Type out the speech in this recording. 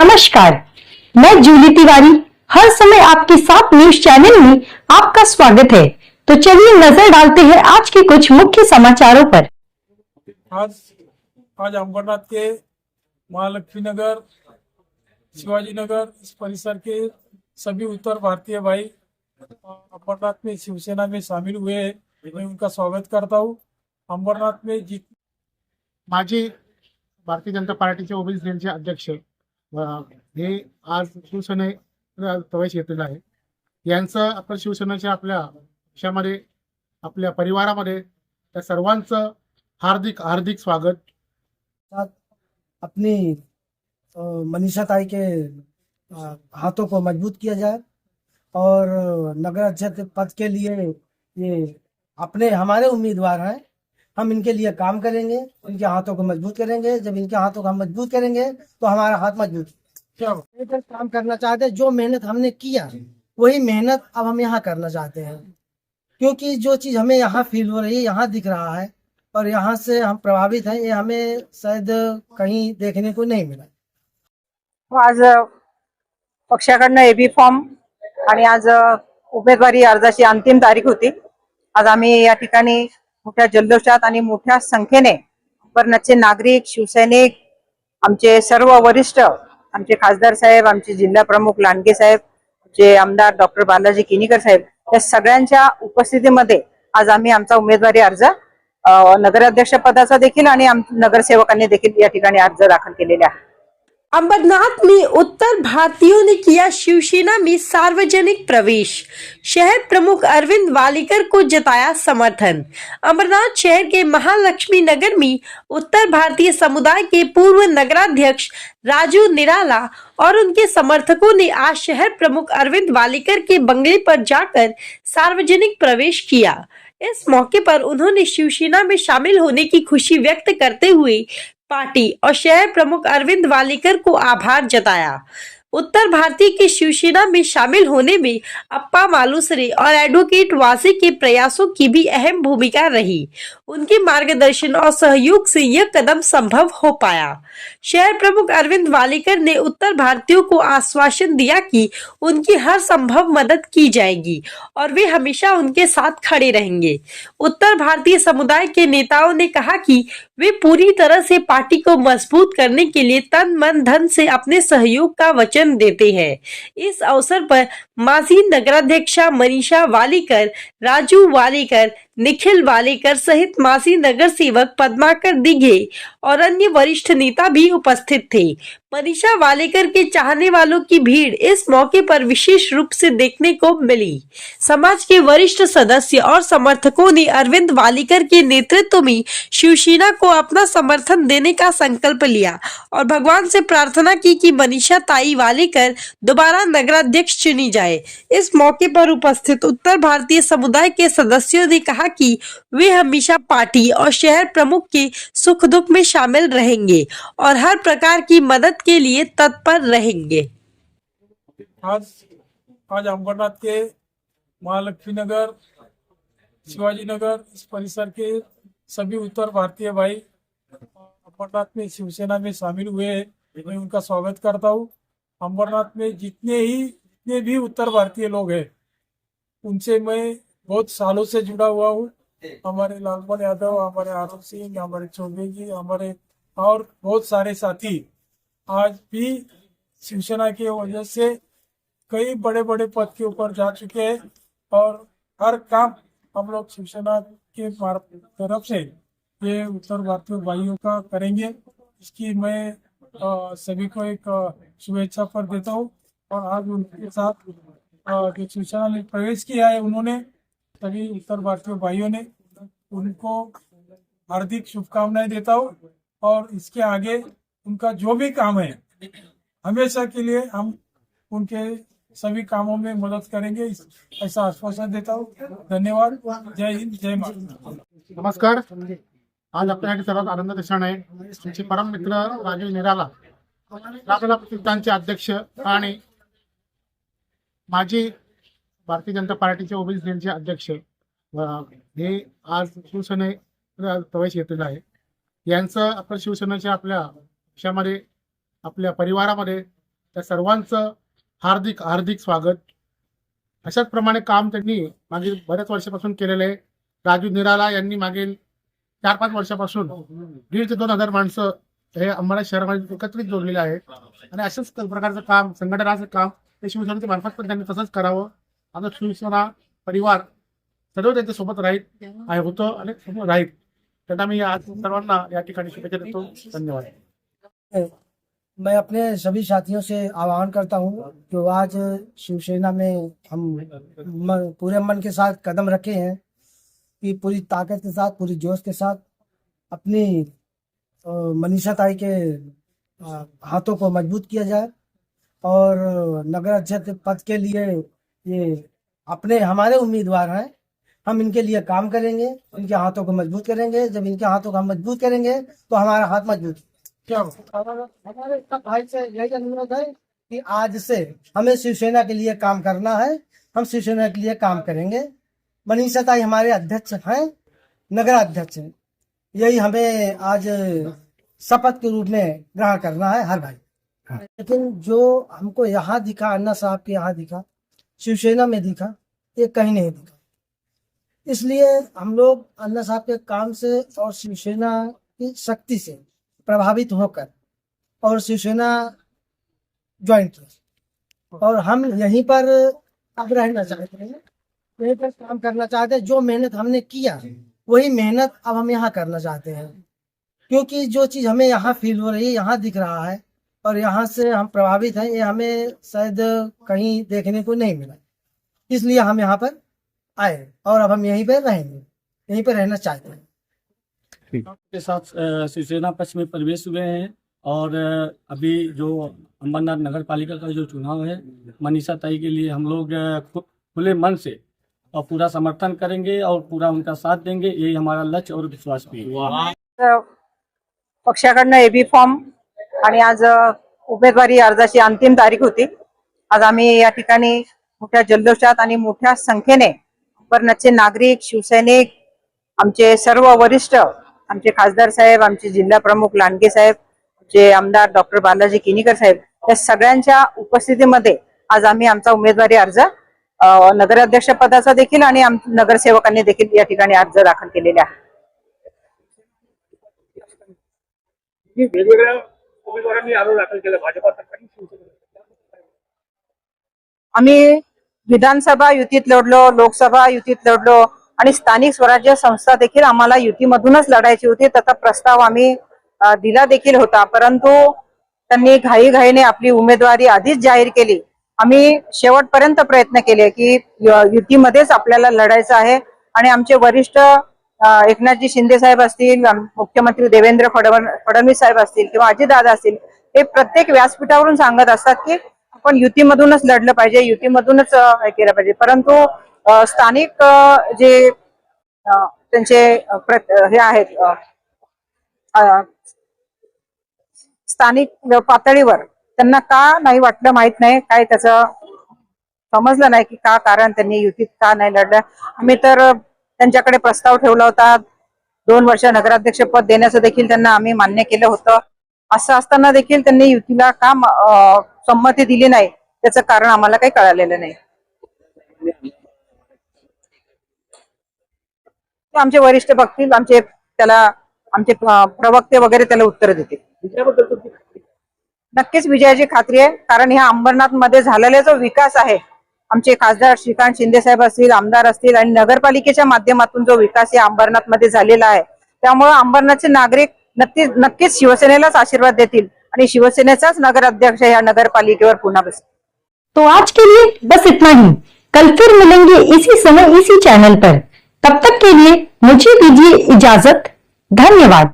नमस्कार, मैं जूली तिवारी हर समय आपके साथ न्यूज चैनल में आपका स्वागत है। तो चलिए नजर डालते हैं आज के कुछ मुख्य समाचारों पर। आज आज अंबरनाथ के महालक्ष्मी नगर, शिवाजी नगर इस परिसर के सभी उत्तर भारतीय भाई अंबरनाथ में शिवसेना में शामिल हुए हैं। मैं उनका स्वागत करता हूँ। अंबरनाथ में माजी भारतीय जनता पार्टीचे ओबीसी सेलचे अध्यक्ष हे आज शिवसेनेत प्रवेश घेतलेला आहे. यांचं आपण शिवसेनेच्या आपल्या पक्षामध्ये आपल्या परिवारामध्ये त्या सर्वांचं हार्दिक हार्दिक स्वागत. अपनी मनीषा ताई के हाथों को मजबूत किया जाए और नगर अध्यक्ष पद के लिए ये अपने हमारे उम्मीदवार हैं. हम इनके लिए काम करेंगे, इनके हाथों को मजबूत करेंगे. जब इनके हाथों को हम मजबूत करेंगे तो हमारा हाथ मजबूत. क्या काम करना चाहते हैं, जो मेहनत हमने किया वही मेहनत अब हम यहाँ करना चाहते हैं, क्योंकि जो चीज हमें यहाँ फील हो रही है, यहाँ दिख रहा है और यहाँ से हम प्रभावित हैं, ये हमें शायद कहीं देखने को नहीं मिला. आज पक्षाकडनं एबी फॉर्म आणि आज उमेदवारी अर्जाची अंतिम तारीख होती. आज आम्ही या ठिकाणी मोठ्या जल्लोषात आणि मोठ्या संख्येने अंबरनाथचे नागरिक, शिवसैनिक, आमचे सर्व वरिष्ठ, आमचे खासदार साहेब, आमचे जिल्हा प्रमुख लांडगे साहेब, आमचे आमदार डॉक्टर बालाजी किनीकर साहेब या सगळ्यांच्या उपस्थितीमध्ये आज आम्ही आमचा उमेदवारी अर्ज नगराध्यक्ष पदाचा देखील आणि नगरसेवकांनी देखील या ठिकाणी अर्ज दाखल केलेले आहे. अंबरनाथ में उत्तर भारतीयों ने किया शिवसेना में सार्वजनिक प्रवेश। शहर प्रमुख अरविंद वालीकर को जताया समर्थन। अंबरनाथ शहर के महालक्ष्मी नगर में उत्तर भारतीय समुदाय के पूर्व नगराध्यक्ष राजू निराला और उनके समर्थकों ने आज शहर प्रमुख अरविंद वालीकर के बंगले पर जाकर सार्वजनिक प्रवेश किया। इस मौके पर उन्होंने शिवसेना में शामिल होने की खुशी व्यक्त करते हुए पार्टी और शहर प्रमुख अरविंद वालीकर को आभार जताया। उत्तर भारतीय के शिवसेना में शामिल होने में अप्पा मालुसरे और एडवोकेट वासी के प्रयासों की भी अहम भूमिका रही। उनके मार्गदर्शन और सहयोग से यह कदम संभव हो पाया। शहर प्रमुख अरविंद वालीकर ने उत्तर भारतीयों को आश्वासन दिया कि उनकी हर संभव मदद की जाएगी और वे हमेशा उनके साथ खड़े रहेंगे। उत्तर भारतीय समुदाय के नेताओं ने कहा कि वे पूरी तरह से पार्टी को मजबूत करने के लिए तन मन धन से अपने सहयोग का वचन देते हैं। इस अवसर पर माजी नगराध्यक्षा मनीषा वालीकर, राजू वालीकर, निखिल वालीकर सहित माजी नगर सेवक पद्माकर दिघे और अन्य वरिष्ठ नेता भी उपस्थित थे। मनीषा वालीकर के चाहने वालों की भीड़ इस मौके पर विशेष रूप से देखने को मिली। समाज के वरिष्ठ सदस्य और समर्थकों ने अरविंद वालीकर के नेतृत्व में शिवसेना को अपना समर्थन देने का संकल्प लिया और भगवान से प्रार्थना की कि मनीषा ताई वालीकर दोबारा नगराध्यक्ष चुनी जाए। इस मौके पर उपस्थित उत्तर भारतीय समुदाय के सदस्यों ने कहा कि वे हमेशा पार्टी और शहर प्रमुख के सुख दुख में शामिल रहेंगे और हर प्रकार की मदद के लिए तत्पर रहेंगे। आज अंबरनाथ के महालक्ष्मी नगर, शिवाजी नगर इस परिसर के सभी उत्तर भारतीय भाई अंबरनाथ में शिवसेना में शामिल हुए हैं। मैं उनका स्वागत करता हूँ। अंबरनाथ में जितने भी उत्तर भारतीय लोग हैं उनसे मैं बहुत सालों से जुड़ा हुआ हूँ। हमारे लालमन यादव, हमारे आरोप सिंह, हमारे चौबे जी, हमारे और बहुत सारे साथी आज भी शिवसेना की वजह से कई बड़े बड़े पद के ऊपर जा चुके हैं और हर काम हम लोग शिवसेना के तरफ से ये उत्तर भारतीय भाइयों का करेंगे। इसकी मैं सभी को एक शुभेच्छा पर देता हूँ और आज उनके साथ जो शिवसेना में प्रवेश किया है उन्होंने सभी उत्तर भारतीय भाइयों ने उनको हार्दिक शुभकामनाएं देता हूँ और इसके आगे उनका जो भी काम है हमेशा के लिए हम उनके सभी कामों में मदद करेंगे, ऐसा आश्वासन देता हूँ. धन्यवाद. जय हिंद, जय महाराष्ट्र. नमस्कार. आज आपल्यासाठी सर्वात आनंदाचा क्षण आहे. तुमचे परम मित्र राजू निराला, आपल्याला प्रतिष्ठानचे अध्यक्ष आणि माजी भारतीय जनता पार्टीचे ओबीसी सेलचे अध्यक्ष हे आज शिवसेनेत प्रवेश घेतलेला आहे. यांचं आपण शिवसेनेच्या आपल्या पक्षामध्ये आपल्या परिवारामध्ये त्या सर्वांचं हार्दिक हार्दिक स्वागत. अशाच प्रमाणे काम त्यांनी मागील बऱ्याच वर्षापासून केलेलं आहे. राजू निराला यांनी मागील 4-5 वर्षापासून 1,500 ते 2,000 माणसं हे अंबाला शहरामध्ये एकत्रित जोडलेले आहेत. आणि अशाच प्रकारचं काम, संघटनाचं काम ते शिवसेनेच्या मार्फत पण त्यांनी तसंच करावं. आता शिवसेना परिवार सर्व त्यांच्या सोबत होतं आणि सोबत राहील. त्यांना मी आज सर्वांना या ठिकाणी शुभेच्छा देतो. धन्यवाद. मैं अपने सभी साथियों से आह्वान करता हूँ जो आज शिवसेना में हम पूरे मन के साथ कदम रखे हैं कि पूरी ताकत के साथ, पूरी जोश के साथ अपनी मनीषा ताई के हाथों को मजबूत किया जाए और नगर अध्यक्ष पद के लिए ये हमारे उम्मीदवार हैं. हम इनके लिए काम करेंगे, इनके हाथों को मजबूत करेंगे. जब इनके हाथों को हम मजबूत करेंगे तो हमारा हाथ मजबूत. क्या हमारे भाई से यही अनुरोध है कि आज से हमें शिवसेना के लिए काम करना है. हम शिवसेना के लिए काम करेंगे. मनीषा ताई हमारे अध्यक्ष हैं, नगर अध्यक्ष हैं. यही हमें आज शपथ के रूप में ग्रहण करना है हर भाई. लेकिन जो हमको यहाँ दिखा, अन्ना साहब के यहाँ दिखा, शिवसेना में दिखा, ये कहीं नहीं दिखा. इसलिए हम लोग अन्ना साहब के काम से और शिवसेना की शक्ति से प्रभावित होकर और शिवसेना ज्वाइन किया और हम यहीं पर अब रहना चाहते हैं, यहीं पर काम करना चाहते हैं. जो मेहनत हमने किया वही मेहनत अब हम यहाँ करना चाहते हैं, क्योंकि जो चीज़ हमें यहाँ फील हो रही है, यहाँ दिख रहा है और यहाँ से हम प्रभावित हैं, ये हमें शायद कहीं देखने को नहीं मिला. इसलिए हम यहाँ पर आए और अब हम यहीं पर रहेंगे, यहीं पर रहना चाहते हैं. के साथ शिवसेना पक्ष में प्रवेश हुए हैं और अभी जो अंबरनाथ नगर पालिका का जो चुनाव है, मनीषा ताई के लिए हम लोग खुले मन से और पूरा समर्थन करेंगे और पूरा उनका साथ देंगे. यही हमारा लक्ष्य और विश्वास भी है. पक्षाकडनं एबी फॉर्म आणि आज उमेदवारी अर्जाची अंतिम तारीख होती. आज आम्ही या ठिकाणी मोठ्या जल्लोषात आणि मोठ्या संख्येने अंबरनाथचे नागरिक, शिवसैनिक, आमचे सर्व वरिष्ठ, आमचे खासदार साहेब, आमचे जिल्हा प्रमुख लांडगे साहेब, आमचे आमदार डॉक्टर बालाजी किनीकर साहेब, या सगळ्यांच्या उपस्थितीमध्ये आज आम्ही आमचा उमेदवारी अर्ज नगराध्यक्ष पदाचा देखील आणि नगरसेवकांनी देखील या ठिकाणी अर्ज दाखल केलेले आहे. वेगवेगळ्या उमेदवारांनी अर्ज दाखल केला भाजपा सरकारने, आम्ही विधानसभा युतीत लढलो, लोकसभा युतीत लढलो आणि स्थानिक स्वराज्य संस्था देखील आम्हाला युतीमधूनच लढायची होती. त्याचा प्रस्ताव आम्ही दिला देखील होता, परंतु त्यांनी घाईघाईने आपली उमेदवारी आधीच जाहीर केली. आम्ही शेवटपर्यंत प्रयत्न केले की युतीमध्येच आपल्याला लढायचं आहे आणि आमचे वरिष्ठ एकनाथजी शिंदे साहेब असतील, मुख्यमंत्री देवेंद्र फडणवीस साहेब असतील किंवा अजितदादा असतील, हे प्रत्येक व्यासपीठावरून सांगत असतात की आपण युतीमधूनच लढलं पाहिजे, युतीमधूनच हे केलं पाहिजे. परंतु स्थानिक जे त्यांचे हे आहेत, स्थानिक पातळीवर त्यांना का नाही वाटलं माहित नाही, काय त्याचं समजलं नाही की का कारण त्यांनी युतीत का नाही लढलं. आम्ही तर त्यांच्याकडे प्रस्ताव ठेवला होता, 2 वर्ष नगराध्यक्ष पद देण्याचं देखील त्यांना आम्ही मान्य केलं होतं. असं असताना देखील त्यांनी युतीला का संमती दिली नाही, त्याचं कारण आम्हाला काही कळालेलं नाही. आमचे वरिष्ठ बघतील, आमचे प्रवक्ते वगैरे त्याला उत्तर देतील. नक्कीच विजयाची खात्री आहे, कारण ह्या अंबरनाथ मध्ये झालेला जो विकास आहे, आमचे खासदार श्रीकांत शिंदे साहेब असतील, आमदार असतील आणि नगरपालिकेच्या माध्यमातून जो विकास या अंबरनाथ मध्ये झालेला आहे, त्यामुळे अंबरनाथचे नागरिक नक्कीच शिवसेनेलाच आशीर्वाद देतील आणि शिवसेनेचाच नगराध्यक्ष या नगरपालिकेवर पुन्हा बसेल. तो आज के लिए बस इतना ही. कल फिर मिलेंगे इसी समय इसी चैनल पर. तब तक के लिए मुझे दीजिए इजाजत. धन्यवाद.